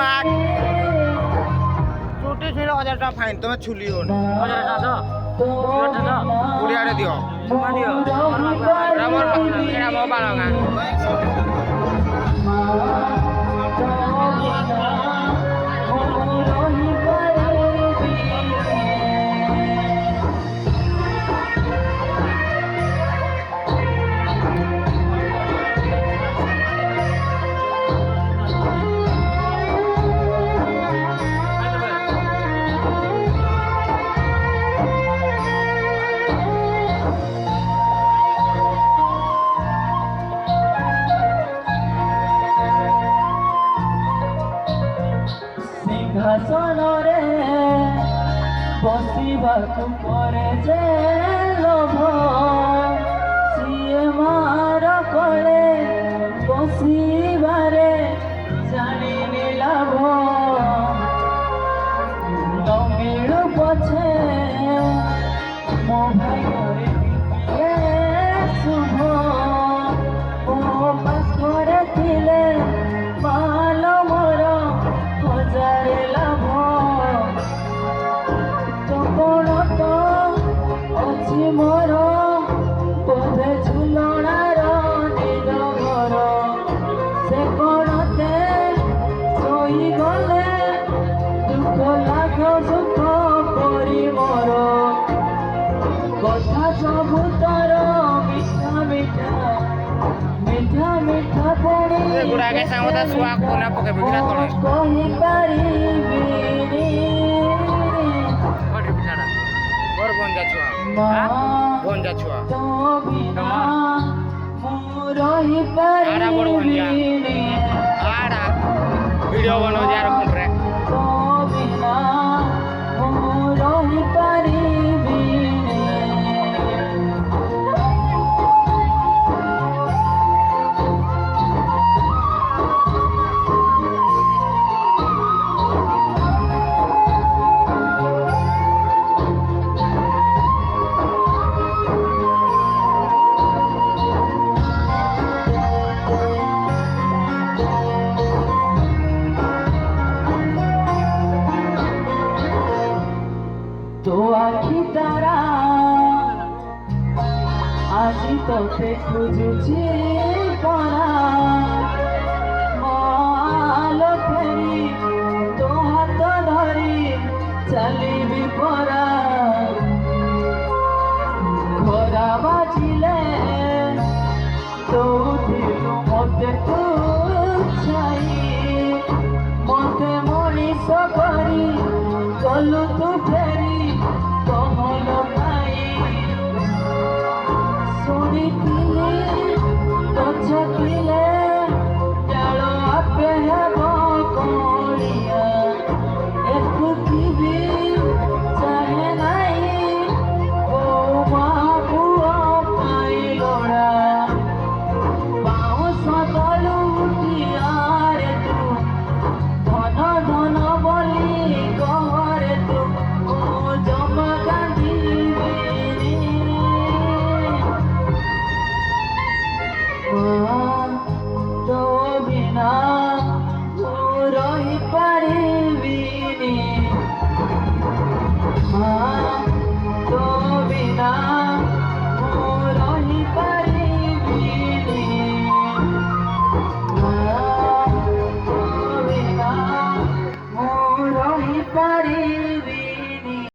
মাঠ ছুটি ছিল 1000 টাকা ফাইন তুমি ছুলিও না 1000 টাকা দাও 20 টাকা দিও দিও আমার এটা মো বালঙ্গা সিংহাসনরে বসিବାକୁ ପରେ ଯେ ଲୋଭ ସିଏ ମାର କଳେ ବସିବାରେ ଜାଣିନି ଲାଭ ନ ମିଳୁ ପଛେ ମୋ ଭାଗ୍ୟରେ ଟିକିଏ ଶୁଭ ମୋ ପାଖରେ ଥିଲେ ମାଲ ମୋର ହଜାରେ ଲାଭ କଣ ତ ଅଛି ମୋର ବୋଧେ ଝୁଲଣାର ନିଜ ଘର ସେ କଣତେ ଶୋଇଗଲେ ଦୁଃଖ ଲାଗ ସୁଖ ପରି ମୋର କଥା ସବୁ ତର ମିଠା ମିଠା ମିଠା ମିଠା ପଡ଼ି ଏଗୁଡ଼ାକେ ସାଙ୍ଗରେ ଶୁଆ କୋନା ପକେଇବେ କିରା ତଳେ କହିପାରିବିନି ବର ଗଞ୍ଜା ଛୁଆ ଗଞ୍ଜା ଛୁଆ ତ ବିନା ମୁଁ ରହିପାରିବିନି ଆଡ଼ା ଭିଡ଼ିଓ ବନାଉ ଯାର ଫୋନରେ ତ ବିନା ମୁଁ ରହିପାରିବିନି তো আখি তারা আজি তোতে খুঁজুছি পরা মালো ফেরি তো হাত ধরি চালিবি পরা ঘোরা বাজিলে তো দিলু মতে তু ছাই মতে মଣିଷ କରି গলু তু ফেরি কমল পাই শুনিଥିଲି ଗଛ ଥିଲେ ଡାଳ ଆପେ ହେବ କଅଁଳିଆ ଏକୁଥିବି ଚାହେଁ ନାହିଁ କୋଉ ମା ପୁଅ ପାଇଁ ଲୋଡ଼ା ବାଉଁଶ ତଳୁ ଉଠିଆରେ ତୁ ଧନ ଧନ ବୋଲି କହରେ ତୁ ଓ ଜମା କାନ୍ଦିବିନି ତୋ ବିନା ମୁଁ ରହିପାରିବିନି ତୋ ବିନା ମୁଁ ରହିପାରିବିନି ତୋ ବିନା ମୁଁ ରହିପାରିବିନି